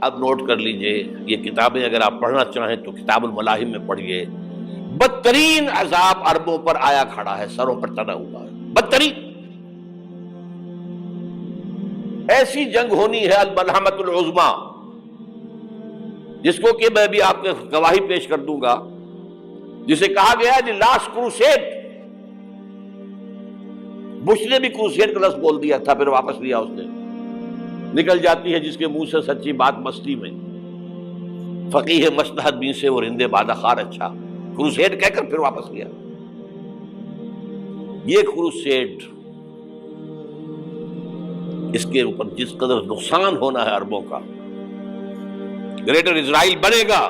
اب نوٹ کر لیجئے، یہ کتابیں اگر آپ پڑھنا چاہیں تو کتاب الملاحم میں پڑھیے، بدترین عذاب عربوں پر آیا کھڑا ہے، سروں پر تنا ہوا ہے، بدترین ایسی جنگ ہونی ہے الملحمۃ العظمیٰ، جس کو کہ میں بھی آپ کے گواہی پیش کر دوں گا، جسے کہا گیا ہے دی لاسٹ کروسیڈ۔ بش نے بھی کروسیڈ کا لفظ بول دیا تھا، پھر واپس لیا اس نے۔ نکل جاتی ہے جس کے منہ سے سچی بات مستی میں، فقیہ مصلحت بین سے وہ رندے بادہ خار اچھا، کروسیڈ کہہ کر پھر واپس لیا۔ یہ کروسیڈ، اس کے اوپر جس قدر نقصان ہونا ہے عربوں کا، گریٹر اسرائیل بنے گا،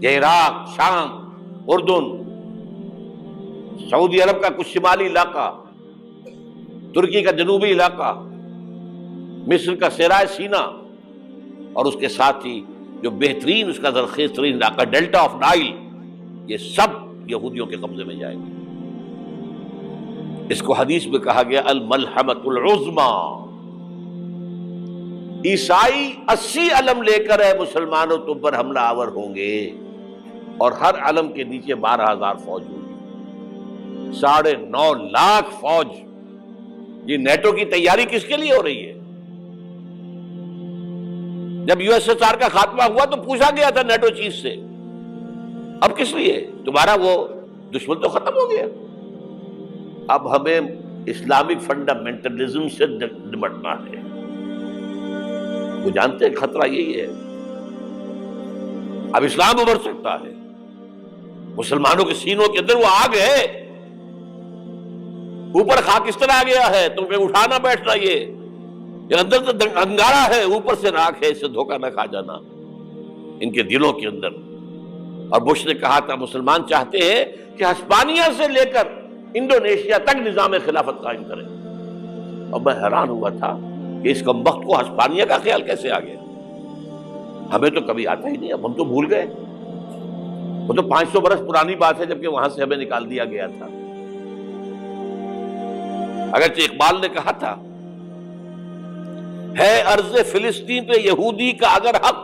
یہ عراق، شام، اردن، سعودی عرب کا کچھ شمالی علاقہ، ترکی کا جنوبی علاقہ، مصر کا صحرائے سینا، اور اس کے ساتھ ہی جو بہترین اس کا زرخیز ترین علاقہ ڈیلٹا آف نائل، یہ سب یہودیوں کے قبضے میں جائیں گے۔ اس کو حدیث میں کہا گیا الملحمۃ العظمیٰ۔ عیسائی 80 علم لے کر اے مسلمانوں تم پر حملہ آور ہوں گے، اور ہر علم کے نیچے 12,000 فوج ہوگی، 9.5 لاکھ فوج۔ یہ نیٹو کی تیاری کس کے لیے ہو رہی ہے؟ جب یو ایس ایس آر کا خاتمہ ہوا تو پوچھا گیا تھا نیٹو چیف سے، اب کس لیے؟ تمہارا وہ دشمن تو ختم ہو گیا، اب ہمیں اسلامک فنڈامنٹلزم سے نمٹنا ہے۔ وہ جانتے ہیں خطرہ یہی ہے، اب اسلام ابھر سکتا ہے، مسلمانوں کے سینوں کے اندر وہ آگ ہے، اوپر خاکستر آ گیا ہے، تم پہ اٹھانا بیٹھنا، یہ اندر تو انگارہ ہے، اوپر سے راکھ ہے، اس سے دھوکہ نہ کھا جانا ان کے دلوں کے اندر۔ اور بش نے کہا تھا مسلمان چاہتے ہیں کہ ہسپانیہ سے لے کر انڈونیشیا تک نظام خلافت قائم کریں، اور میں حیران ہوا تھا کہ اس کمبخت کو ہسپانیہ کا خیال کیسے آ گیا؟ ہمیں تو کبھی آتا ہی نہیں، اب ہم تو بھول گئے، وہ تو 500 برس پرانی بات ہے، جبکہ وہاں سے ہمیں نکال دیا گیا تھا۔ اگرچہ اقبال نے کہا تھا ہے ارض فلسطین پہ یہودی کا اگر حق،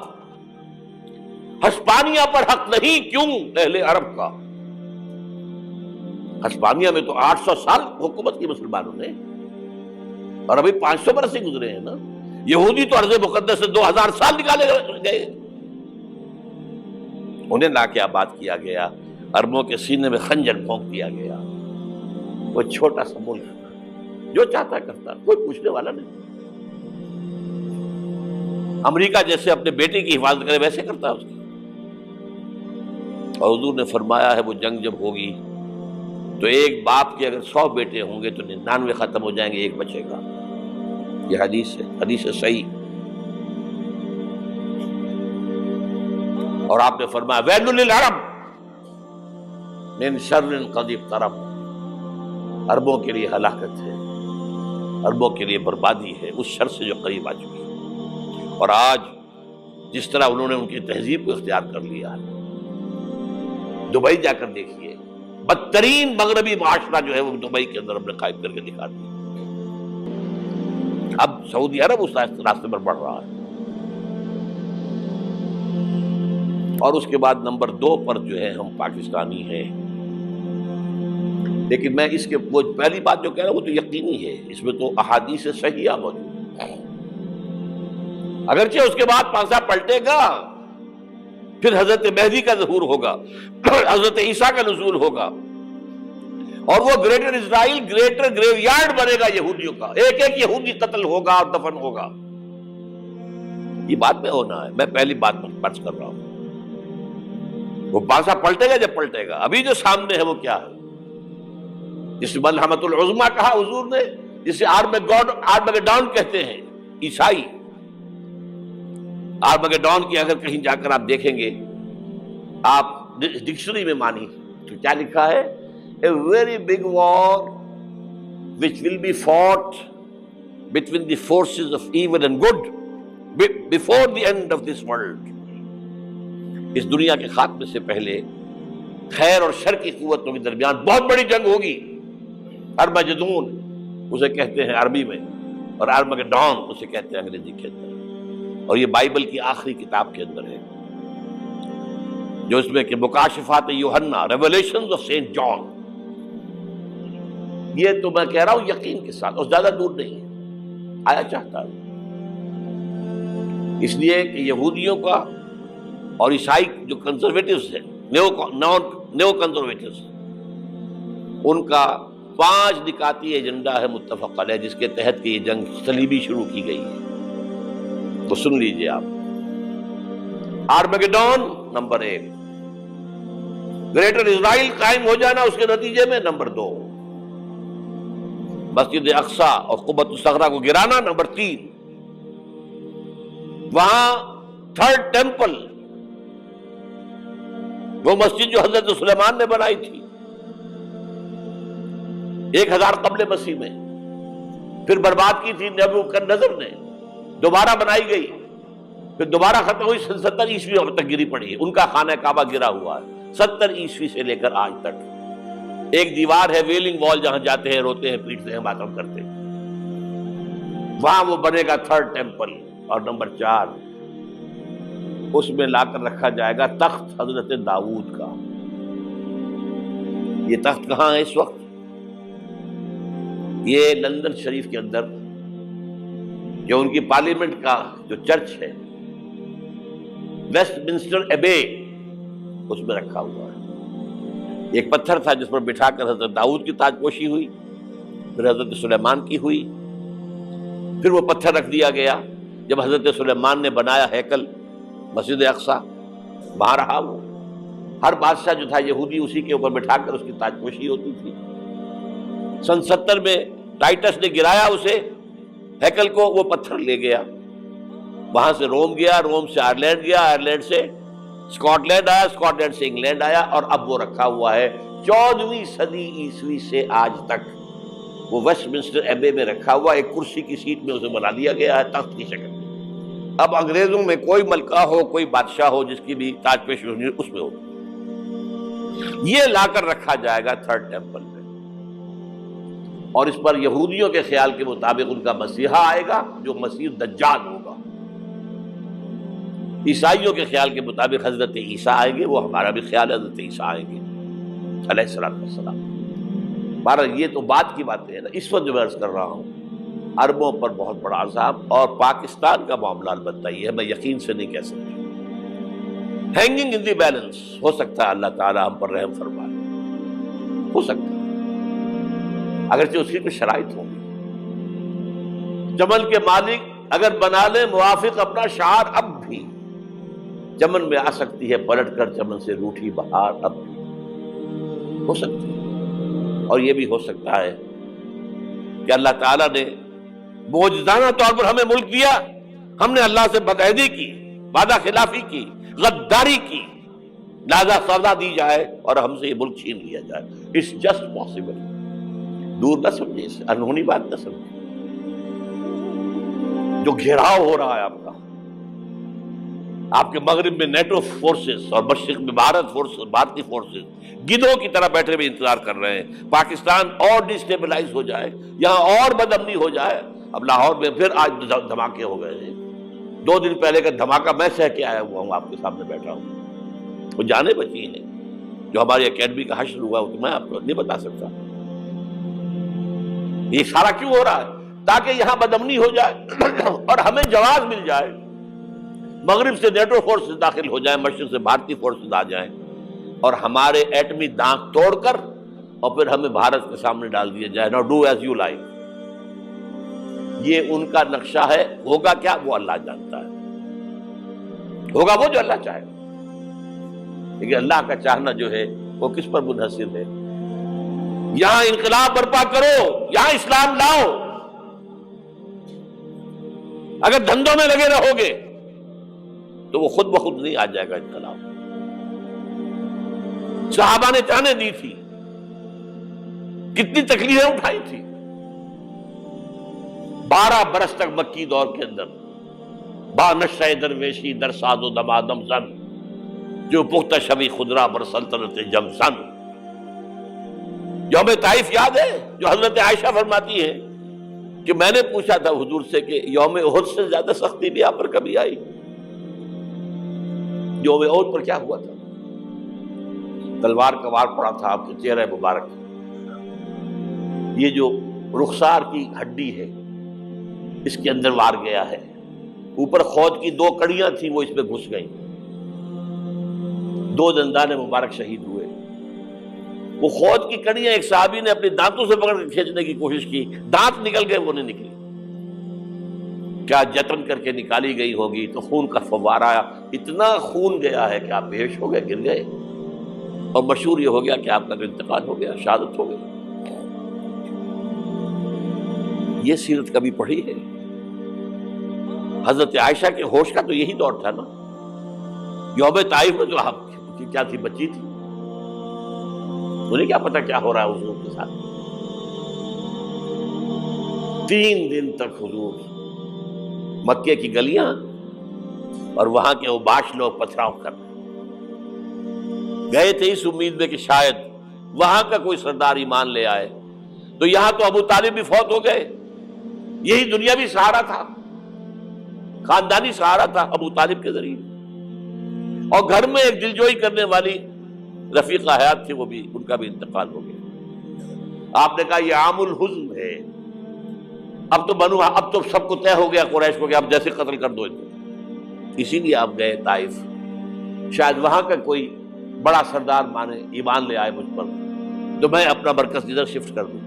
ہسپانیہ پر حق نہیں کیوں اہل عرب کا؟ ہسپانیہ میں تو 800 سال حکومت کی مسلمانوں نے، اور ابھی 500 برس سے گزرے ہیں نا۔ یہودی تو ارض مقدس سے 2000 سال نکالے گئے، انہیں لا کے آباد کیا گیا، عربوں کے سینے میں خنجر پھونک دیا گیا۔ وہ چھوٹا سا ملک جو چاہتا کرتا، کوئی پوچھنے والا نہیں۔ امریکہ جیسے اپنے بیٹے کی حفاظت کرے ویسے کرتا ہے اس کی۔ اور حضور نے فرمایا ہے وہ جنگ جب ہوگی تو ایک باپ کے اگر 100 بیٹے ہوں گے تو 99 ختم ہو جائیں گے، ایک بچے گا۔ یہ حدیث ہے، حدیث ہے صحیح۔ اور آپ نے فرمایا ویل للعرب من شر قد اقترب، عربوں کے لیے ہلاکت ہے، عربوں کے لیے بربادی ہے اس شر سے جو قریب آ چکی ہے۔ اور آج جس طرح انہوں نے ان کی تہذیب کو اختیار کر لیا ہے، دبئی جا کر دیکھیے، بدترین مغربی معاشرہ جو ہے وہ دبئی کے اندر ہم نے قائم کر کے دکھا دیا۔ اب سعودی عرب اس راستے پر بڑھ رہا ہے، اور اس کے بعد نمبر 2 پر جو ہے ہم پاکستانی ہیں۔ لیکن میں اس کے وہ پہلی بات جو کہہ رہا ہوں وہ تو یقینی ہے، اس میں تو احادیث صحیحہ موجود ہے۔ اگرچہ اس کے بعد پانسا پلٹے گا، پھر حضرت مہدی کا ظہور ہوگا، حضرت عیسیٰ کا نزول ہوگا، اور وہ گریٹر اسرائیل گریٹر گریو یارڈ بنے گا یہودیوں کا، ایک ایک یہودی قتل ہوگا اور دفن ہوگا۔ یہ بات میں ہونا ہے، میں پہلی بات پر فرض کر رہا ہوں۔ وہ پانسا پلٹے گا جب پلٹے گا، ابھی جو سامنے ہے وہ کیا ہے؟ جس ملحمۃ العظمیٰ کہا حضور نے، جسے آرمگیڈون کہتے ہیں عیسائی۔ آرمگیڈون کی اگر کہیں جا کر آپ دیکھیں گے، آپ ڈکشنری میں مانی تو کیا لکھا ہے؟ A very big war which will be fought between the forces of evil and good before the end of this world۔ اس دنیا کے خاتمے سے پہلے خیر اور شر کی قوتوں کے درمیان بہت بڑی جنگ ہوگی۔ ارمجدون اسے کہتے ہیں عربی میں، اور آرمگیڈون اسے کہتے ہیں انگریزی کے اندر۔ اور یہ بائبل کی آخری کتاب کے اندر ہے، جو اس میں کہ مکاشفات یوحنا، ریولیشنز آف سینٹ جان، یہ تو میں کہہ رہا ہوں یقین کے ساتھ، اور زیادہ دور نہیں ہے، آیا چاہتا ہے۔ اس لیے کہ یہودیوں کا اور عیسائی جو کنزرویٹوز ہیں، نیو کنزرویٹوز، ان کا 5 نکاتی ایجنڈا ہے متفق علیہ، جس کے تحت کہ یہ جنگ صلیبی شروع کی گئی ہے۔ تو سن لیجئے آپ، آرمیگیڈون نمبر 1، گریٹر اسرائیل قائم ہو جانا اس کے نتیجے میں نمبر 2، مسجد اقصی اور قبۃ الصخرہ کو گرانا نمبر 3، وہاں 3rd ٹیمپل، وہ مسجد جو حضرت سلیمان نے بنائی تھی 1000 قبل مسیح میں، پھر برباد کی تھی نبوکدنضر نے، دوبارہ بنائی گئی، پھر دوبارہ ختم ہوئی، 70 عیسوی تک گری پڑی ہے۔ ان کا خانہ کعبہ گرا ہوا ہے 70 عیسوی سے لے کر آج تک۔ ایک دیوار ہے ویلنگ وال، جہاں جاتے ہیں، روتے ہیں، پیٹتے ہیں، ماتم کرتے ہیں، وہاں وہ بنے گا 3rd ٹیمپل۔ اور نمبر 4، اس میں لا کر رکھا جائے گا تخت حضرت داؤد کا۔ یہ تخت کہاں ہے اس وقت؟ یہ لندن شریف کے اندر، جو ان کی پارلیمنٹ کا جو چرچ ہے، ویسٹ منسٹر ایبے، اس میں رکھا ہوا ہے۔ ایک پتھر تھا جس پر بٹھا کر حضرت داؤد کی تاج پوشی ہوئی، پھر حضرت سلیمان کی ہوئی، پھر وہ پتھر رکھ دیا گیا جب حضرت سلیمان نے بنایا ہیکل مسجد اقصی، وہاں رہا وہ۔ ہر بادشاہ جو تھا یہودی اسی کے اوپر بٹھا کر اس کی تاج پوشی ہوتی تھی۔ سن 70 میں ٹائٹس نے گرایا اسے، ہیکل کو، وہ پتھر لے گیا، وہاں سے روم گیا، روم سے آئرلینڈ گیا، آئرلینڈ سے اسکاٹ لینڈ آیا، اسکاٹ لینڈ سے انگلینڈ آیا، اور اب وہ رکھا ہوا ہے 14ویں صدی عیسوی سے آج تک۔ وہ ویسٹ منسٹر ایبے میں رکھا ہوا، ایک کرسی کی سیٹ میں اسے بنا دیا گیا ہے تخت کی شکل میں۔ اب انگریزوں میں کوئی ملکہ ہو، کوئی بادشاہ ہو، جس کی بھی تاج پوشی ہونی اس میں ہوگی۔ یہ لا کر رکھا جائے گا 3rd ٹیمپل میں، اور اس پر یہودیوں کے خیال کے مطابق ان کا مسیحا آئے گا جو مسیح دجال ہوگا۔ عیسائیوں کے خیال کے مطابق حضرت عیسیٰ آئیں گے، وہ ہمارا بھی خیال ہے حضرت عیسیٰ آئیں گے علیہ السلام۔ بہرحال یہ تو بعد کی باتیں ہیں نا، اس وقت جو میں عرض کر رہا ہوں عربوں پر بہت بڑا عذاب، اور پاکستان کا معاملہ البتہ یہ ہے، میں یقین سے نہیں کہہ سکتا، ہینگنگ ان دی بیلنس، ہو سکتا ہے اللہ تعالیٰ ہم پر رحم فرمائے، ہو سکتا ہے، اگرچہ اس کی کچھ شرائط ہوگی۔ چمن کے مالک اگر بنا لیں موافق اپنا شعار، اب بھی چمن میں آ سکتی ہے پلٹ کر چمن سے روٹھی بہار، اب بھی ہو سکتی ہے۔ اور یہ بھی ہو سکتا ہے کہ اللہ تعالیٰ نے معجزانہ طور پر ہمیں ملک دیا، ہم نے اللہ سے بدعہدی کی، وعدہ خلافی کی، غداری کی، لہذا سزا دی جائے اور ہم سے یہ ملک چھین لیا جائے۔ اٹس جسٹ پاسبل، دور نہ سمجھے، اسے انہونی بات نہ سمجھے۔ جو گھیراؤ ہو رہا ہے آپ کا، آپ کے مغرب میں نیٹو فورسز اور مشرق میں بھارتی فورسز گدھوں کی طرح بیٹھے ہوئے انتظار کر رہے ہیں پاکستان اور ڈسٹیبلائز ہو جائے، یہاں اور بدامنی ہو جائے۔ اب لاہور میں پھر آج دھماکے ہو گئے ہیں، 2 دن پہلے کا دھماکہ میں سہ کے آیا ہوا ہوں، آپ کے سامنے بیٹھا ہوں، وہ جانیں بچی ہیں۔ جو ہماری اکیڈمی کا حشر ہوا وہ تو میں آپ کو نہیں بتا سکتا۔ یہ سارا کیوں ہو رہا ہے؟ تاکہ یہاں بدامنی ہو جائے اور ہمیں جواز مل جائے، مغرب سے نیٹو فورسز داخل ہو جائیں، مشرق سے بھارتی فورسز آ جائیں، اور ہمارے ایٹمی دانت توڑ کر اور پھر ہمیں بھارت کے سامنے ڈال دیا جائے۔ نو ڈو ایز یو لائک، یہ ان کا نقشہ ہے۔ ہوگا کیا وہ اللہ جانتا ہے، ہوگا وہ جو اللہ چاہے، لیکن اللہ کا چاہنا جو ہے وہ کس پر منحصر ہے؟ یہاں انقلاب برپا کرو، یہاں اسلام لاؤ۔ اگر دھندوں میں لگے رہو گے تو وہ خود بخود نہیں آ جائے گا انقلاب۔ صحابہ نے جانیں دی تھی، کتنی تکلیفیں اٹھائی تھی، 12 برس تک مکی دور کے اندر با نشہ درویشی در ساز و دمادم زن، جو پختہ شبی خدرا بر سلطنت جم سن۔ یوم طائف یاد ہے جو حضرت عائشہ فرماتی ہے کہ میں نے پوچھا تھا حضور سے کہ یوم احد سے زیادہ سختی بھی آپ پر کبھی آئی؟ یوم احد پر کیا ہوا تھا؟ تلوار کا وار پڑا تھا آپ کے چہرہ مبارک، یہ جو رخسار کی ہڈی ہے اس کے اندر وار گیا ہے، اوپر خود کی 2 کڑیاں تھیں وہ اس میں گھس گئیں، 2 دندان مبارک شہید ہوئے۔ وہ خود کی کڑیاں ایک صحابی نے اپنے دانتوں سے پکڑ کے کھینچنے کی کوشش کی، دانت نکل گئے، وہ نہیں نکلی، کیا جتن کر کے نکالی گئی ہوگی تو خون کا فوارہ آیا، اتنا خون گیا ہے کہ آپ بے ہوش ہو گئے، گر گئے، اور مشہور یہ ہو گیا کہ آپ کا تو انتقال ہو گیا، شہادت ہو گئی۔ یہ سیرت کبھی پڑھی ہے؟ حضرت عائشہ کے ہوش کا تو یہی دور تھا نا، یوم طائف میں جو آپ کی کیا تھی، بچی تھی، انہیں کیا پتا کیا ہو رہا ہے حضور کے ساتھ۔ 3 دن تک حضور مکے کی گلیاں اور وہاں کے اوباش لوگ پتھراؤ کر رہے گئے تھے اس امید میں کہ شاید وہاں کا کوئی سردار ایمان لے آئے، تو یہاں تو ابو طالب بھی فوت ہو گئے، یہی دنیاوی سہارا تھا، خاندانی سہارا تھا ابو طالب کے ذریعے، اور گھر میں ایک دلجوئی کرنے والی رفیقہ حیات تھی، وہ بھی، ان کا بھی انتقال ہو گیا۔ آپ نے کہا یہ عام الحزن ہے، اب تو سب کو طے ہو گیا قریش کو کہ اب جیسے قتل کر دو انہیں، اسی لیے آپ گئے طائف، شاید وہاں کا کوئی بڑا سردار مانے ایمان لے آئے مجھ پر تو میں اپنا مرکز ادھر شفٹ کر دوں۔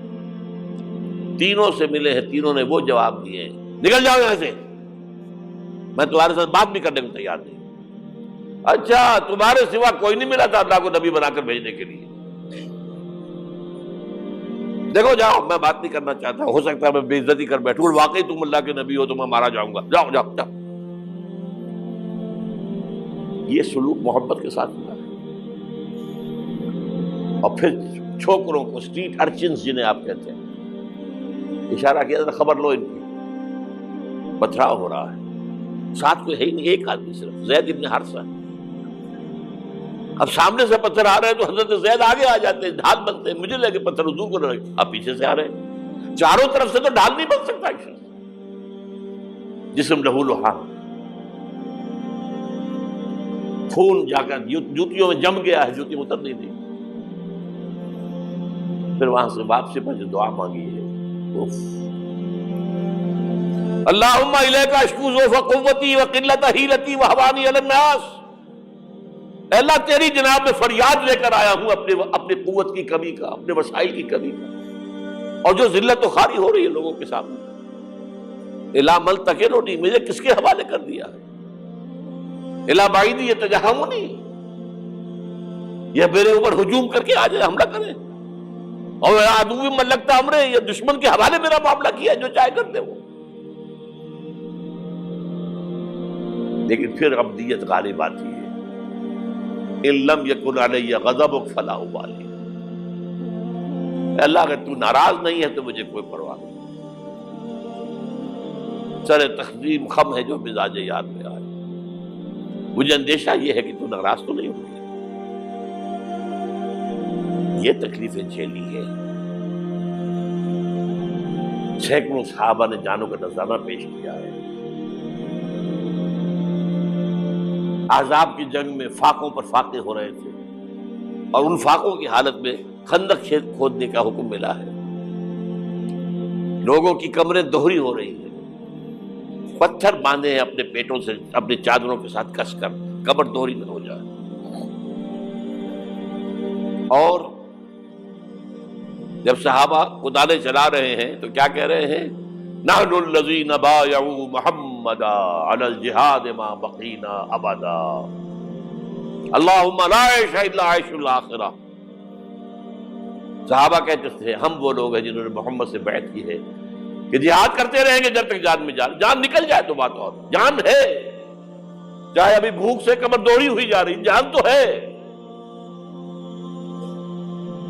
تینوں سے ملے ہیں، تینوں نے وہ جواب دیے ہیں، نکل جاؤ یہاں سے، میں تمہارے ساتھ بات بھی کرنے کو تیار نہیں۔ اچھا، تمہارے سوا کوئی نہیں ملا تھا اللہ کو نبی بنا کر بھیجنے کے لیے؟ دیکھو جاؤ، میں بات نہیں کرنا چاہتا، ہو سکتا ہے میں بے عزتی کر بیٹھوں، اور واقعی تم اللہ کے نبی ہو تو میں مارا جاؤں گا، جاؤ جاؤ جاؤ۔ یہ سلوک محبت کے ساتھ ہوا ہے۔ اور پھر چھوکروں کو، اسٹریٹ ارچنز جنہیں آپ کہتے ہیں، اشارہ کیا، خبر لو ان کی، پتھراؤ ہو رہا ہے، ساتھ کوئی ہے ہی نہیں، ایک آدمی صرف، زید ابن حارثہ۔ اب سامنے سے پتھر آ رہے ہیں تو حضرت زید آگے آ جاتے ہیں، ڈھال بنتے ہیں، مجھے لگے پتھر حضور کو لگے، اب پیچھے سے آ رہے ہیں، چاروں طرف سے تو ڈھال نہیں بن سکتا ایک شخص، جسم لہو لہان، خون جا کر جوتیوں میں جم گیا ہے، جوتی اتر نہیں دی۔ پھر وہاں سے واپسی پر جو دعا مانگی ہے، اللہم الیک اشکو ضعف قوتی وقلت حیلتی وہوانی علی الناس، اے اللہ تیری جناب میں فریاد لے کر آیا ہوں اپنے قوت کی کمی کا، اپنے وسائل کی کمی کا، اور جو ذلت و خواری ہو رہی ہے لوگوں کے سامنے، الا ملتقننی، مجھے کس کے حوالے کر دیا ہے، الا بعیدی یتجہمنی، یہ میرے اوپر ہجوم کر کے آ جائے، حملہ کرے، اور عدو من لگتا امرے، یہ دشمن کے حوالے میرا معاملہ کیا، جو چاہے کر دے وہ۔ لیکن پھر عبدیت غالب آتی ہے، ان لم یکن علی غضبک فلا ابالی، اللہ اگر تو ناراض نہیں ہے تو مجھے کوئی پرواہ نہیں، سر تقسیم خم ہے جو مزاج یاد میں آئے، مجھے اندیشہ یہ ہے کہ تو ناراض تو نہیں ہوگی۔ یہ تکلیفیں جھیلی ہے، سینکڑوں صحابہ نے جانوں کا نذرانہ پیش کیا ہے، احزاب کی جنگ میں فاقوں پر فاقے ہو رہے تھے، اور ان فاقوں کی حالت میں خندق کھودنے کا حکم ملا ہے، لوگوں کی کمریں دوہری ہو رہی ہیں، پتھر باندھے ہیں اپنے پیٹوں سے، اپنی چادروں کے ساتھ کس کر کمر دوہری نہ ہو جائے، اور جب صحابہ کدالیں چلا رہے ہیں تو کیا کہہ رہے ہیں، نحن الذین بایعوا محمدا علی الجہاد ما بقینا ابدا، اللہم لا عیش الا عیش الاخرہ۔ صحابہ کہتے تھے ہم وہ لوگ ہیں جنہوں نے محمد سے بیعت کی ہے کہ جہاد کرتے رہیں گے جب تک جان میں جان نکل جائے تو بات اور، جان ہے، چاہے ابھی بھوک سے کمر دوڑی ہوئی جا رہی، جان تو ہے۔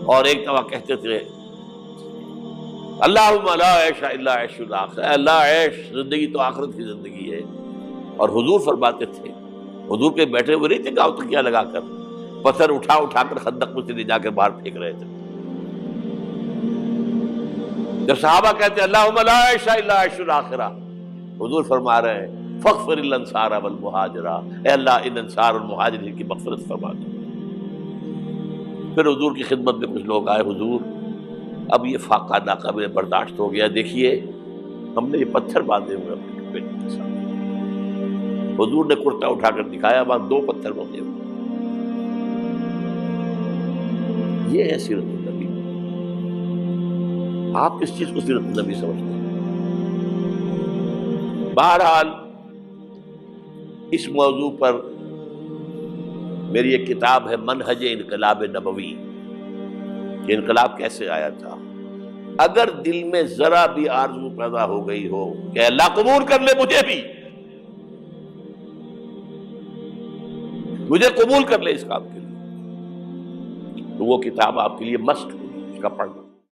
اور ایک دفعہ کہتے تھے اللہم لا عیش الا عیش الاخرہ، اللہ عیش، زندگی تو آخرت کی زندگی ہے۔ اور حضور فرماتے تھے، حضور کے بیٹھے ہوئے نہیں تھے گاؤں تکیہ لگا کر، پتھر اٹھا کر خندق میں سے لے جا کر باہر پھینک رہے تھے، جب صحابہ کہتے ہیں اللہم لا عیش الا عیش الآخرہ، حضور فرما رہے ہیں فاغفر الانصار والمہاجرہ، اے اللہ ان انصار اور مہاجرین کی مغفرت فرما دو۔ پھر حضور کی خدمت میں کچھ لوگ آئے، حضور اب یہ فاقہ ناقابل برداشت ہو گیا، دیکھیے ہم نے یہ پتھر باندھے ہوئے اپنے پیٹ کے ساتھ۔ حضور نے کرتا اٹھا کر دکھایا، وہاں 2 پتھر بندھے ہوئے۔ یہ ہے سیرت النبی۔ آپ کس چیز کو سیرت النبی سمجھتے ہیں؟ بہرحال اس موضوع پر میری ایک کتاب ہے منہج انقلاب نبوی، کہ انقلاب کیسے آیا تھا۔ اگر دل میں ذرا بھی آرزو پیدا ہو گئی ہو کہ اللہ قبول کر لے مجھے بھی، مجھے قبول کر لے اس کام کے لیے، تو وہ کتاب آپ کے لیے مسٹ ہوگی، اس کا پڑھنا۔